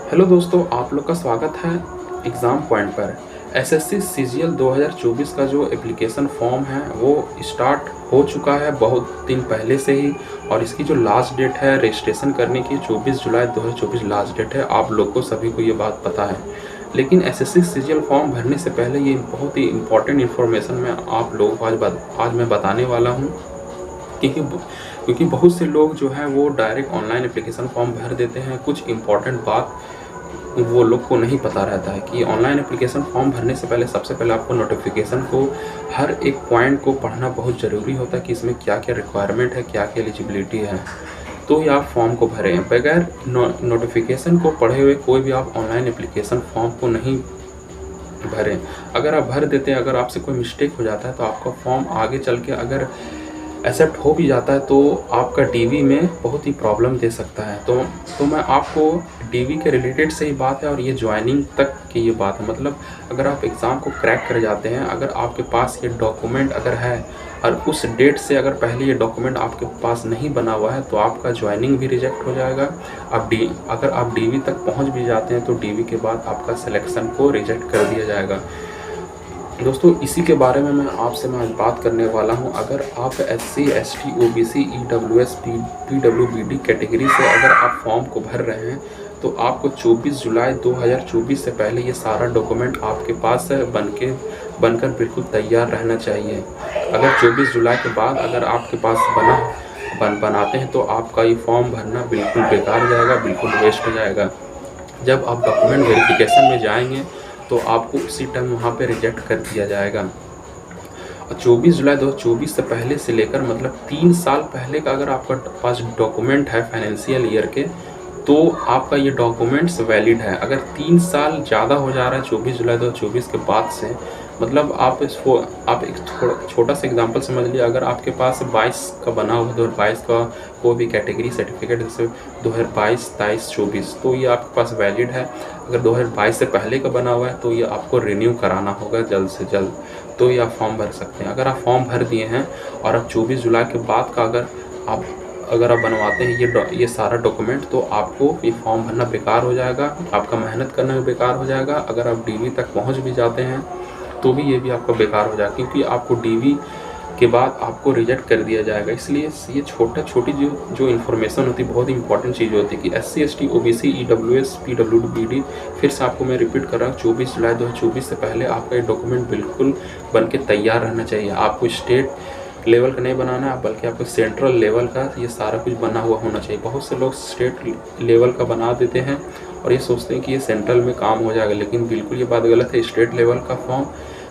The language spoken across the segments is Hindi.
हेलो दोस्तों, आप लोग का स्वागत है एग्ज़ाम पॉइंट पर। एसएससी सीजीएल 2024 का जो एप्लीकेशन फॉर्म है वो स्टार्ट हो चुका है बहुत दिन पहले से ही, और इसकी जो लास्ट डेट है रजिस्ट्रेशन करने की 24 जुलाई 2024 लास्ट डेट है। आप लोग को सभी को ये बात पता है, लेकिन एसएससी सीजीएल फॉर्म भरने से पहले ये बहुत ही इम्पोर्टेंट इन्फॉर्मेशन मैं आप लोगों को आज मैं बताने वाला हूँ। क्योंकि बहुत से लोग जो हैं वो डायरेक्ट ऑनलाइन एप्लीकेशन फॉर्म भर देते हैं। कुछ इम्पॉर्टेंट बात वो लोग को नहीं पता रहता है कि ऑनलाइन एप्लीकेशन फॉर्म भरने से पहले सबसे पहले आपको नोटिफिकेशन को हर एक पॉइंट को पढ़ना बहुत ज़रूरी होता है कि इसमें क्या क्या रिक्वायरमेंट है, क्या क्या एलिजिबिलिटी है, तो ये आप फॉर्म को भरें। बगैर नोटिफिकेशन को पढ़े हुए कोई भी आप ऑनलाइन एप्लीकेशन फॉर्म को नहीं भरें। अगर आप भर देते हैं, अगर आपसे कोई मिस्टेक हो जाता है तो आपका फॉर्म आगे चल के अगर एक्सेप्ट हो भी जाता है तो आपका डीवी में बहुत ही प्रॉब्लम दे सकता है। तो मैं आपको डीवी के रिलेटेड से ही बात है, और ये ज्वाइनिंग तक की ये बात है। मतलब अगर आप एग्ज़ाम को क्रैक कर जाते हैं, अगर आपके पास ये डॉक्यूमेंट अगर है और उस डेट से अगर पहले ये डॉक्यूमेंट आपके पास नहीं बना हुआ है तो आपका ज्वाइनिंग भी रिजेक्ट हो जाएगा। अगर आप डीवी तक पहुंच भी जाते हैं तो डीवी के बाद आपका सिलेक्शन को रिजेक्ट कर दिया जाएगा। दोस्तों, इसी के बारे में मैं आपसे आज बात करने वाला हूं। अगर आप SC ST OBC EWS PWBD category से अगर आप फॉर्म को भर रहे हैं तो आपको 24 जुलाई 2024 से पहले ये सारा डॉक्यूमेंट आपके पास बनकर बिल्कुल तैयार रहना चाहिए। अगर 24 जुलाई के बाद अगर आपके पास बनाते हैं तो आपका ये फॉर्म भरना बिल्कुल बेकार जाएगा, बिल्कुल वेस्ट हो जाएगा। जब आप डॉक्यूमेंट वेरिफिकेशन में जाएंगे तो आपको उसी टाइम वहाँ पे रिजेक्ट कर दिया जाएगा। और 24 जुलाई 2024 से पहले से लेकर मतलब 3 साल पहले का अगर आपका पास डॉक्यूमेंट है फाइनेंशियल ईयर के, तो आपका ये डॉक्यूमेंट्स वैलिड है। अगर 3 साल ज़्यादा हो जा रहा है 24 जुलाई 2024 के बाद से, मतलब आप एक छोटा सा एग्जांपल समझ लीजिए। अगर आपके पास 22 का बना हुआ 2022 का कोई भी कैटेगरी सर्टिफिकेट, जैसे 2022, 23, 24, तो ये आपके पास वैलिड है। अगर 2022 से पहले का बना हुआ है तो ये आपको रिन्यू कराना होगा जल्द से जल्द, तो ये आप फॉर्म भर सकते हैं। अगर आप फॉर्म भर दिए हैं और अब 24 जुलाई के बाद का अगर आप बनवाते हैं ये सारा डॉक्यूमेंट, तो आपको ये फॉर्म भरना बेकार हो जाएगा, आपका मेहनत करना भी बेकार हो जाएगा। अगर आप डीवी तक पहुंच भी जाते हैं तो भी ये भी आपका बेकार हो जाएगा, क्योंकि आपको डीवी के बाद आपको रिजेक्ट कर दिया जाएगा। इसलिए ये छोटी जो इन्फॉर्मेशन होती है बहुत ही इंपॉर्टेंट चीज़ होती है कि SC ST OBC EWS PWBD, फिर से आपको मैं रिपीट कर रहा हूँ, 24 जुलाई 2024 से पहले आपका ये डॉक्यूमेंट बिल्कुल बन के तैयार रहना चाहिए। आपको स्टेट लेवल का नहीं बनाना है, बल्कि आपको सेंट्रल लेवल का ये सारा कुछ बना हुआ होना चाहिए। बहुत से लोग स्टेट लेवल का बना देते हैं और ये सोचते हैं कि ये सेंट्रल में काम हो जाएगा, लेकिन बिल्कुल ये बात गलत है। स्टेट लेवल का फॉर्म,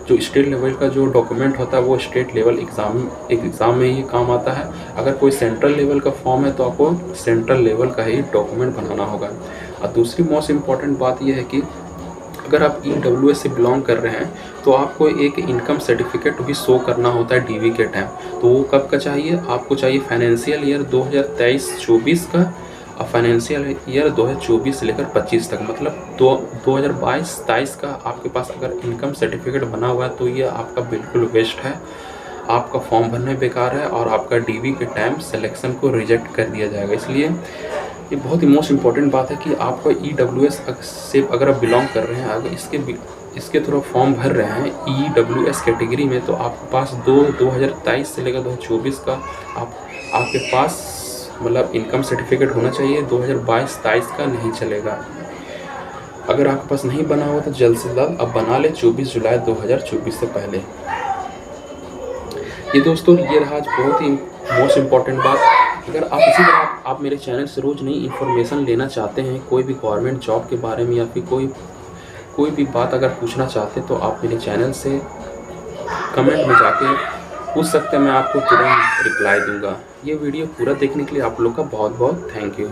जो स्टेट लेवल का जो डॉक्यूमेंट होता है वो स्टेट लेवल एग्ज़ाम में ही काम आता है। अगर कोई सेंट्रल लेवल का फॉर्म है तो आपको सेंट्रल लेवल का ही डॉक्यूमेंट बनाना होगा। और दूसरी मोस्ट इम्पॉर्टेंट बात यह है कि अगर आप EWS से बिलोंग कर रहे हैं तो आपको एक इनकम सर्टिफिकेट भी शो करना होता है डीवी के टाइम। तो वो कब का चाहिए? आपको चाहिए फाइनेंशियल ईयर 2023-24 का, और फाइनेंशियल ईयर 2024 से लेकर 25 तक, मतलब 2022-23 का आपके पास अगर इनकम सर्टिफिकेट बना हुआ है तो ये आपका बिल्कुल वेस्ट है। आपका फॉर्म भरना बेकार है और आपका डीवी के टाइम सिलेक्शन को रिजेक्ट कर दिया जाएगा। इसलिए ये बहुत ही मोस्ट इम्पॉर्टेंट बात है कि आपका EWS से अगर आप बिलोंग कर रहे हैं, अगर इसके थ्रू फॉर्म भर रहे हैं EWS कैटेगरी में, तो आपके पास 2023 से लेकर 2024 का आपके पास मतलब इनकम सर्टिफिकेट होना चाहिए। 2022-23 का नहीं चलेगा। अगर आपके पास नहीं बना हुआ तो जल्द से जल्द अब बना ले 24 जुलाई 2024 से पहले। ये दोस्तों, ये रहा आज बहुत ही मोस्ट इम्पॉर्टेंट बात। अगर आप इसी तरह आप मेरे चैनल से रोज़ नई इन्फॉर्मेशन लेना चाहते हैं, कोई भी गवर्नमेंट जॉब के बारे में या फिर कोई भी बात अगर पूछना चाहते हैं, तो आप मेरे चैनल से कमेंट में जाके पूछ सकते हैं, मैं आपको तुरंत रिप्लाई दूंगा। ये वीडियो पूरा देखने के लिए आप लोग का बहुत बहुत थैंक यू।